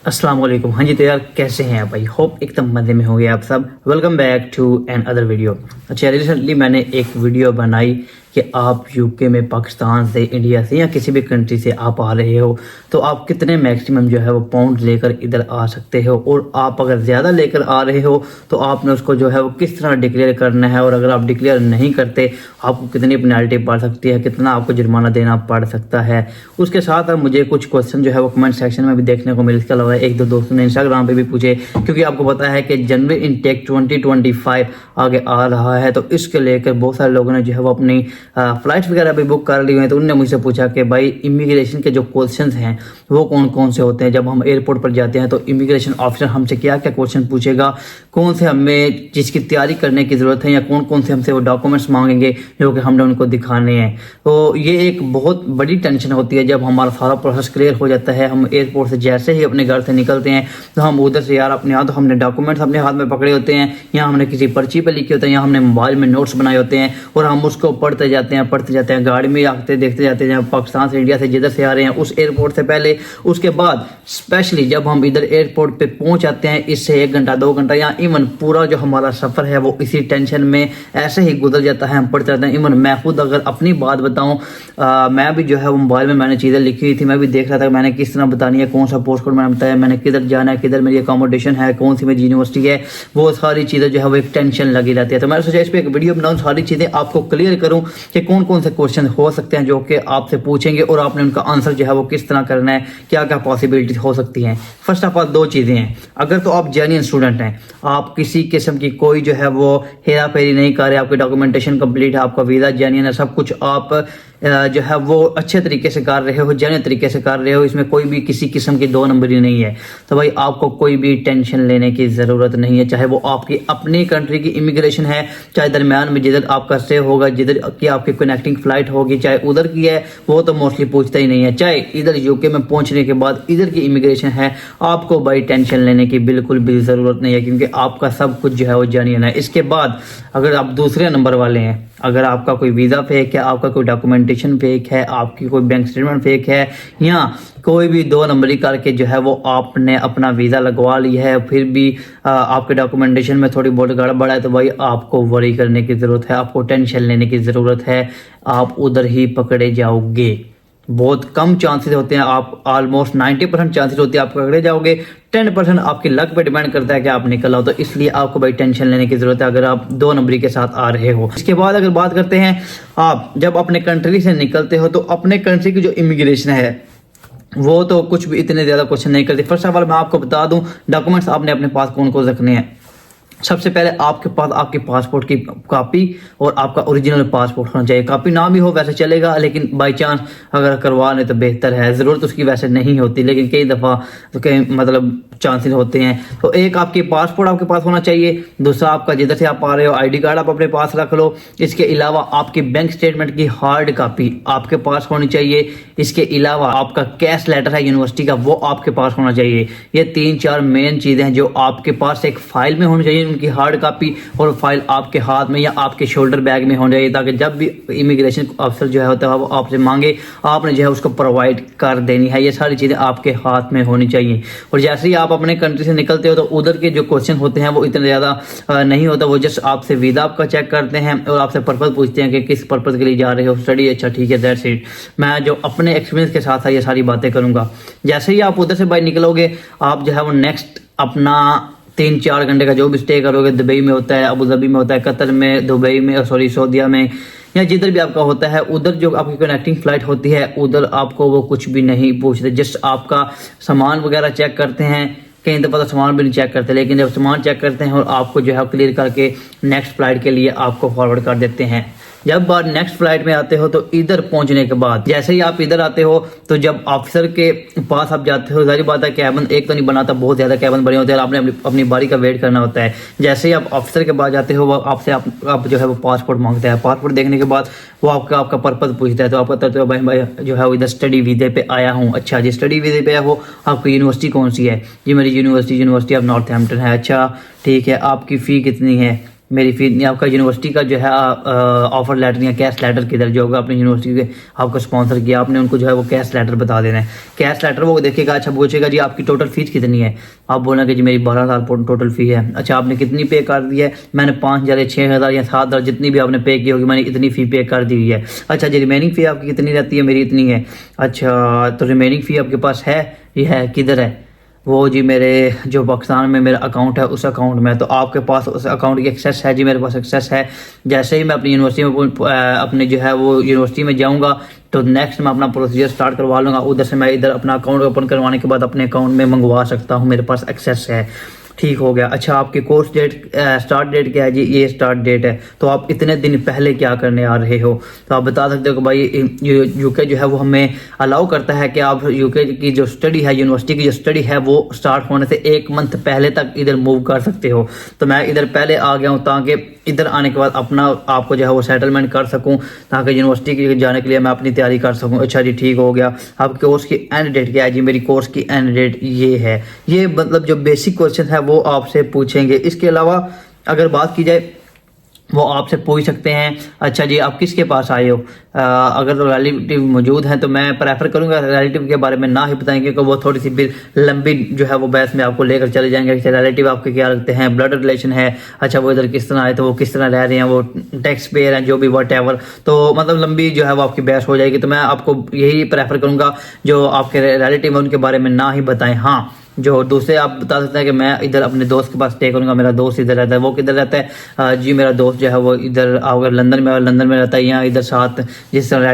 अस्सलाम वालेकुम। हाँ जी, तो यार कैसे हैं आप भाई? होप एकदम मज़े में होंगे आप सब। Welcome back to another video. अच्छा, रिसेंटली मैंने एक वीडियो बनाई कि आप यूके में पाकिस्तान से, इंडिया से या किसी भी कंट्री से आप आ रहे हो तो आप कितने मैक्सिमम जो है वो पाउंड लेकर इधर आ सकते हो, और आप अगर ज़्यादा लेकर आ रहे हो तो आपने उसको जो है वो किस तरह डिक्लेयर करना है, और अगर आप डिक्लेयर नहीं करते आपको कितनी पेनल्टी पड़ सकती है, कितना आपको जुर्माना देना पड़ सकता है। उसके साथ अब मुझे कुछ क्वेश्चन जो है वो कमेंट सेक्शन में भी देखने को मिले। इसके अलावा एक दो दोस्तों ने इंस्टाग्राम पे भी पूछे, क्योंकि आपको पता है कि जनवरी इनटेक 2025 आगे आ रहा है, तो इसके लेकर बहुत सारे लोगों ने जो है वो अपनी फ्लाइट्स वगैरह भी बुक कर ली हुई हैं। तो उन्होंने मुझसे पूछा कि भाई इमिग्रेशन के जो क्वेश्चंस हैं वो कौन कौन से होते हैं। जब हम एयरपोर्ट पर जाते हैं तो इमिग्रेशन ऑफिसर हमसे क्या क्या क्वेश्चन पूछेगा, कौन से हमें जिसकी तैयारी करने की ज़रूरत है, या कौन कौन से हमसे वो डॉक्यूमेंट्स मांगेंगे जो कि हमने उनको दिखाने हैं। तो ये एक बहुत बड़ी टेंशन होती है जब हमारा सारा प्रोसेस क्लियर हो जाता है। हम एयरपोर्ट से जैसे ही अपने घर से निकलते हैं तो हम उधर से यार अपने हाथ, हमने डॉक्यूमेंट्स अपने हाथ में पकड़े होते हैं, या हमने किसी पर्ची पे लिखे होते हैं, या हमने मोबाइल में नोट्स बनाए होते हैं, और हम उसको पढ़ते जाते हैं, गाड़ी में आते देखते जाते हैं पाकिस्तान से, इंडिया से, जिधर से आ रहे हैं उस एयरपोर्ट से पहले। उसके बाद स्पेशली जब हम इधर एयरपोर्ट पे पहुंच जाते हैं, इससे 1 घंटा 2 घंटा या इवन पूरा जो हमारा सफ़र है वो इसी टेंशन में ऐसे ही गुजर जाता है। हम पढ़ते रहते हैं। इवन मैं खुद अगर अपनी बात बताऊं, मैं भी जो है वो मोबाइल में मैंने चीज़ें लिखी हुई थी, मैं भी देख रहा था मैंने किस तरह बतानी है, कौन सा पोस्ट कोड मैंने बताया, मैंने किधर जाना है, किधर मेरी अकोमोडेशन है, कौन सी मेरी यूनिवर्सिटी है, वो सारी चीज़ें जो है वो एक टेंशन लगी रहती है। तो मैंने सोचा इस पर एक वीडियो बनाऊँ, सारी चीज़ें आपको क्लियर करूँ कि कौन कौन से क्वेश्चन हो सकते हैं जो कि आपसे पूछेंगे, और आपने उनका आंसर जो है वो किस तरह करना है, क्या क्या पॉसिबिलिटी हो सकती हैं। फर्स्ट ऑफ ऑल 2 चीज़ें हैं। अगर तो आप जेन्युइन स्टूडेंट हैं, आप किसी किस्म की कोई जो है वो हेरा फेरी नहीं कर रहे, आपकी डॉक्यूमेंटेशन कंप्लीट है, आपका वीज़ा जेन्युइन है, सब कुछ आप जो है वो अच्छे तरीके से कर रहे हो, जेन्युइन तरीके से कर रहे हो, इसमें कोई भी किसी किस्म की 2 नंबरी नहीं है, तो भाई आपको कोई भी टेंशन लेने की ज़रूरत नहीं है। चाहे वो आपकी अपनी कंट्री की इमिग्रेशन है, चाहे दरमियान में जिधर आपका स्टे होगा, जिधर की आपकी कनेक्टिंग फ़्लाइट होगी, चाहे उधर की है, वो तो मोस्टली पूछता ही नहीं है। चाहे इधर यूके में पहुंचने के बाद इधर की इमिग्रेशन है, आपको भाई टेंशन लेने की बिल्कुल भी ज़रूरत नहीं है, क्योंकि आपका सब कुछ जो है वो जेन्युइन है। इसके बाद अगर आप दूसरे नंबर वाले हैं, अगर आपका कोई वीज़ा फेक है, आपका कोई डॉक्यूमेंटेशन फेक है, आपकी कोई बैंक स्टेटमेंट फेक है, या कोई भी 2 नंबरी करके जो है वो आपने अपना वीज़ा लगवा लिया है, फिर भी आपके डॉक्यूमेंटेशन में थोड़ी बहुत गड़बड़ है, तो भाई आपको वरी करने की ज़रूरत है, आपको टेंशन लेने की ज़रूरत है। आप उधर ही पकड़े जाओगे। बहुत कम चांसेस होते हैं, आप ऑलमोस्ट 90% चांसेस होते हैं आप पकड़े जाओगे। 10% आपकी लक पे डिपेंड करता है कि आप निकल आओ, तो इसलिए आपको भाई टेंशन लेने की जरूरत है अगर आप 2 नंबरी के साथ आ रहे हो। इसके बाद अगर बात करते हैं, आप जब अपने कंट्री से निकलते हो तो अपने कंट्री की जो इमिग्रेशन है वो तो कुछ भी इतने ज़्यादा क्वेश्चन नहीं करती। फर्स्ट ऑफ ऑल मैं आपको बता दूं, डॉक्यूमेंट्स आपने अपने पास कौन कौन रखने हैं। सबसे पहले आपके पास आपके पासपोर्ट की कॉपी और आपका ओरिजिनल पासपोर्ट होना चाहिए। कॉपी ना भी हो वैसे चलेगा, लेकिन बाई चांस अगर करवा लें तो बेहतर है। ज़रूरत उसकी वैसे नहीं होती, लेकिन कई दफ़ा तो कई मतलब चांसेस होते हैं। तो एक आपकी पासपोर्ट आपके पास होना चाहिए, दूसरा आपका जिधर से आप आ रहे हो आईडी कार्ड आप अपने पास रख लो। इसके अलावा आपकी बैंक स्टेटमेंट की हार्ड कॉपी आपके पास होनी चाहिए। इसके अलावा आपका कैश लेटर है यूनिवर्सिटी का, वो आपके पास होना चाहिए। ये 3-4 मेन चीज़ें हैं जो आपके पास एक फाइल में होनी चाहिए, उनकी हार्ड कॉपी, और फाइल आपके हाथ में या आपके शोल्डर बैग में होनी चाहिए, ताकि जब भी इमिग्रेशन अफसर जो है होता है वो आपसे मांगे, आपने जो है उसको प्रोवाइड कर देनी है। ये सारी चीज़ें आपके हाथ में होनी चाहिए। और जैसे ही आप अपने कंट्री से निकलते हो तो उधर के जो क्वेश्चन होते हैं वो इतने ज़्यादा नहीं होता। वो जस्ट आपसे वीज़ा आपका चेक करते हैं और आपसे पर्पज़ पूछते हैं कि किस पर्पज़ के लिए जा रहे हो, स्टडी। अच्छा ठीक है, दैट्स इट। मैं जो अपने एक्सपीरियंस के साथ ये सारी बातें करूँगा। जैसे ही आप उधर से बाहर निकलोगे, आप जो है वो नेक्स्ट अपना 3-4 घंटे का जो भी स्टे करोगे, दुबई में होता है, अबू धाबी में होता है, कतर में, दुबई में, सॉरी सऊदीया में, या जिधर भी आपका होता है, उधर जो आपकी कनेक्टिंग फ़्लाइट होती है उधर आपको वो कुछ भी नहीं पूछते। जस्ट आपका सामान वगैरह चेक करते हैं। कहीं दफ़ा तो सामान भी नहीं चेक करते, लेकिन जब सामान चेक करते हैं और आपको जो है क्लियर करके नेक्स्ट फ़्लाइट के लिए आपको फॉरवर्ड कर देते हैं। जब बार नेक्स्ट फ्लाइट में आते हो तो इधर पहुंचने के बाद जैसे ही आप इधर आते हो तो जब ऑफिसर के पास आप जाते हो, जाहिर बात है कैबिन एक तो नहीं बनाता, बहुत ज़्यादा कैबिन बने होते हैं, आपने अपनी बारी का वेट करना होता है। जैसे ही आप ऑफिसर के पास जाते हो वो आपसे आप जो है वो पासपोर्ट मांगते हैं। पासपोर्ट देखने के बाद वो आपका पर्पज़ पूछता है, तो आप कहते हो भाई जो है वो इधर स्टडी वीज़े पे आया हूँ। अच्छा जी, स्टडी वीज़े पे आया हो, आपकी यूनिवर्सिटी कौन सी है? जी मेरी यूनिवर्सिटी ऑफ नॉर्थहैम्पटन है। अच्छा ठीक है, आपकी फ़ी कितनी है? मेरी फीस नहीं, आपका यूनिवर्सिटी का जो है ऑफर लेटर या कैश लेटर किधर जो होगा, अपनी यूनिवर्सिटी के आपको स्पॉन्सर किया आपने, उनको जो है वो कैश लेटर बता देना है। कैश लेटर वो देखेगा, अच्छा पूछेगा जी आपकी टोटल फीस कितनी है, आप बोलना कि जी मेरी 12,000 टोटल फी है। अच्छा आपने कितनी पे कर दी है, मैंने 5,000 या 6,000 या 7,000 जितनी भी आपने पे की होगी मैंने इतनी फ़ी पे कर दी है। अच्छा जी रिमेनिंग फ़ी आपकी कितनी रहती है, मेरी इतनी है। अच्छा तो रिमेनिंग फ़ी आपके पास है, ये है किधर है, वो जी मेरे जो पाकिस्तान में मेरा अकाउंट है उस अकाउंट में, तो आपके पास उस अकाउंट की एक्सेस है जी, मेरे पास एक्सेस है। जैसे ही मैं अपनी यूनिवर्सिटी में अपने जो है वो यूनिवर्सिटी में जाऊंगा तो नेक्स्ट मैं अपना प्रोसीजर स्टार्ट करवा लूँगा, उधर से मैं इधर अपना अकाउंट ओपन करवाने के बाद अपने अकाउंट में मंगवा सकता हूँ, मेरे पास एक्सेस है। ठीक हो गया। अच्छा आपकी कोर्स डेट स्टार्ट डेट क्या है जी, ये स्टार्ट डेट है, तो आप इतने दिन पहले क्या करने आ रहे हो, तो आप बता सकते हो कि भाई यूके जो है वो हमें अलाउ करता है कि आप यूके की जो स्टडी है, यूनिवर्सिटी की जो स्टडी है वो स्टार्ट होने से 1 मंथ पहले तक इधर मूव कर सकते हो। तो मैं इधर पहले आ गया हूँ ताकि इधर आने के बाद अपना आपको जो है वो सेटलमेंट कर सकूँ, ताकि यूनिवर्सिटी की जाने के लिए मैं अपनी तैयारी कर सकूँ। अच्छा जी ठीक हो गया। आपके कोर्स की एंड डेट क्या है जी, मेरी कोर्स की एंड डेट ये है। ये मतलब जो बेसिक क्वेश्चन है वो आपसे पूछेंगे। इसके अलावा अगर बात की जाए वो आपसे पूछ सकते हैं, अच्छा जी आप किसके पास आए हो, अगर रिलेटिव मौजूद हैं तो मैं प्रेफर करूंगा रिलेटिव के बारे में ना ही बताएं, क्योंकि वो थोड़ी सी लंबी जो है वो बहस में आपको लेकर चले जाएंगे। अच्छा रिलेटिव आपके क्या लगते हैं, ब्लड रिलेशन है, अच्छा वो इधर किस तरह आए, तो वो किस तरह रह रहे हैं, वो टैक्स पेयर हैं, जो भी वट एवर, तो मतलब लंबी जो है वो आपकी बहस हो जाएगी। तो मैं आपको यही प्रेफर करूंगा जो आपके रिलेटिव हैं उनके बारे में ना ही बताएं। हाँ जो दूसरे आप बता सकते हैं कि मैं इधर अपने दोस्त के पास स्टे करूंगा, मेरा दोस्त इधर रहता है, वो किधर रहता है जी, मेरा दोस्त जो है वो इधर अगर लंदन में रहता है, या इधर साथ जिस तरह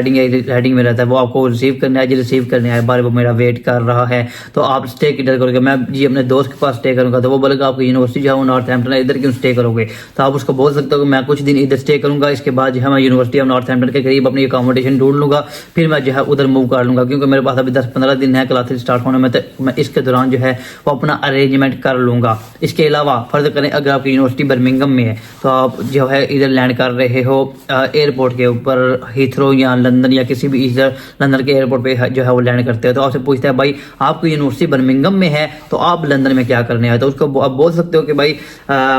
राइडिंग में रहता है, वो आपको रिसीव करने आए जी, रिसीव करने आए बार वो मेरा वेट कर रहा है, तो आप स्टे किधर करोगे, मैं जी अपने दोस्त के पास स्टे करूंगा, तो वो बोलेगा आपकी यूनिवर्सिटी जो है वो नॉर्थहैम्पटन है, इधर क्यों स्टे करोगे, तो आप उसको बोल सकते हो कि मैं कुछ दिन इधर स्टे करूंगा, इसके बाद जो है मैं यूनिवर्सिटी ऑफ नॉर्थहैम्पटन के करीब अपनी अकोमोडेशन ढूंढ लूंगा, फिर मैं जो है उधर मूव कर लूंगा, क्योंकि मेरे पास अभी 10-15 दिन है क्लासेस स्टार्ट होने में, तो मैं इसके दौरान जो है वो अपना अरेंजमेंट कर लूंगा। इसके अलावा फर्ज करें अगर आपकी यूनिवर्सिटी बर्मिंघम में है तो आप जो है इधर लैंड कर रहे हो एयरपोर्ट के ऊपर, हीथ्रो या लंदन या किसी भी इधर लंदन के एयरपोर्ट पे जो है वो लैंड करते हो, तो आपसे पूछते हैं भाई आपकी यूनिवर्सिटी बर्मिंघम में है तो आप लंदन में क्या करने आए, तो उसको आप बोल सकते हो कि भाई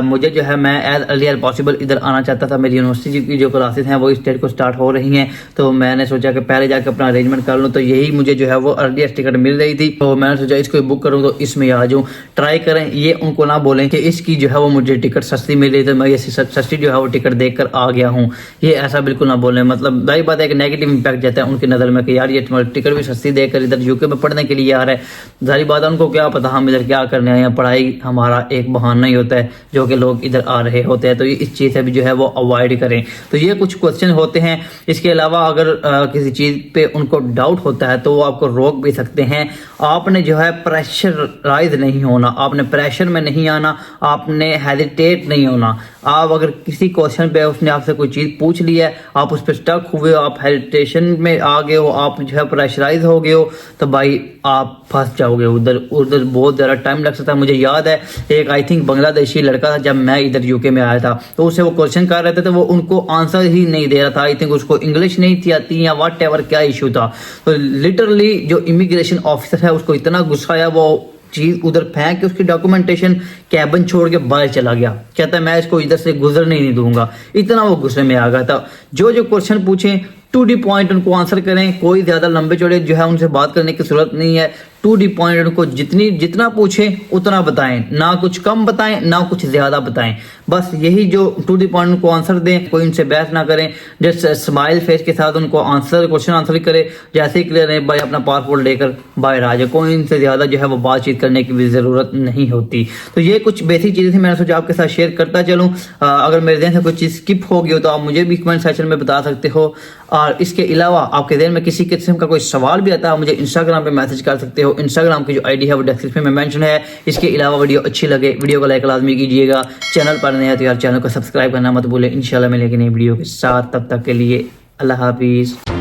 मुझे जो है मैं एज अर्लियर पॉसिबल इधर आना चाहता था, मेरी यूनिवर्सिटी की जो क्लासेस हैं वो इस डेट को स्टार्ट हो रही हैं, तो मैंने सोचा कि पहले जाकर अपना अरेंजमेंट कर लूँ, तो यही मुझे जो है वो अर्लियर टिकट मिल रही थी, तो मैंने सोचा इसको बुक करूँ तो इसमें आ जाऊँ। ट्राई करें, ये उनको ना बोलें कि इसकी जो है वो मुझे टिकट सस्ती मिल रही, तो मैं ये सस्ती जो है वो टिकट देखकर आ गया हूँ, ये ऐसा बिल्कुल ना बोलें। मतलब जाहिर बात है कि नेगेटिव इंपैक्ट जाता है उनकी नज़र में कि यार ये तुम्हारी टिकट भी सस्ती देकर इधर यूके में पढ़ने के लिए आ रहा है, जाहिर बात है उनको क्या पता हम इधर क्या करने आए हैं, पढ़ाई हमारा एक बहाना ही होता है जो कि लोग इधर आ रहे होते हैं, तो ये इस चीज़ से भी जो है वो अवॉइड करें। तो ये कुछ क्वेश्चन होते हैं। इसके अलावा अगर किसी चीज़ पे उनको डाउट होता है तो वो आपको रोक भी सकते हैं। आपने जो है प्रेशराइज नहीं होना, आपने प्रेशर में नहीं आना, आपने हेजिटेट नहीं होना। आप अगर किसी क्वेश्चन पे उसने आपसे कोई चीज़ पूछ ली है, आप उस पर स्टक हुए हो, आप हेजिटेशन में आ गए हो, आप जो है प्रेशराइज हो गए हो, तो भाई आप फंस जाओगे उधर बहुत ज़्यादा टाइम लग सकता है। मुझे याद है एक आई थिंक बांग्लादेशी लड़का था, जब मैं इधर यूके में आया था तो उससे वो क्वेश्चन कर रहे थे तो वो उनको आंसर ही नहीं दे रहा था, आई थिंक उसको इंग्लिश नहीं थी आती या वट एवर क्या इशू था, तो लिटरली जो इमिग्रेशन ऑफिसर है उसको इतना गुस्सा आया, वो चीज उधर फेंक के उसकी डॉक्यूमेंटेशन कैबिन छोड़ के बाहर चला गया, कहता है मैं इसको इधर से गुजरने ही नहीं दूंगा, इतना वो गुस्से में आ गया था। जो क्वेश्चन पूछें टू डी पॉइंट उनको आंसर करें, कोई ज्यादा लंबे चौड़े जो है उनसे बात करने की जरूरत नहीं है, टू डी पॉइंट उनको जितना पूछें उतना बताएं, ना कुछ कम बताएं ना कुछ ज्यादा बताएं, बस यही जो टू डी पॉइंट उनको आंसर दें, कोई उनसे बहस ना करें, जस्ट स्माइल फेस के साथ उनको क्वेश्चन आंसर करें, जैसे ही क्लियर है भाई अपना पासपोर्ट लेकर बाहर आ जाए, कोई इनसे ज्यादा जो है वो बातचीत करने की भी जरूरत नहीं होती। तो ये कुछ बेसिक चीजें थी, मैंने सोचा आपके साथ शेयर करता चलूं। अगर मेरे ध्यान से कोई चीज स्किप हो गई हो तो आप मुझे भी कमेंट सेक्शन में बता सकते हो, और इसके अलावा आपके ध्यान में किसी किस्म का कोई सवाल भी आता है मुझे इंस्टाग्राम पे मैसेज कर सकते हो, इंस्टाग्राम की जो आईडी है वो डिस्क्रिप्शन में मेंशन है। इसके अलावा वीडियो अच्छी लगे वीडियो को लाइक लाजमी कीजिएगा, चैनल पर नया तो यार चैनल को सब्सक्राइब करना मत भूलें। इंशाल्लाह मिलेंगे नई वीडियो के साथ, तब तक के लिए अल्लाह हाफिज़।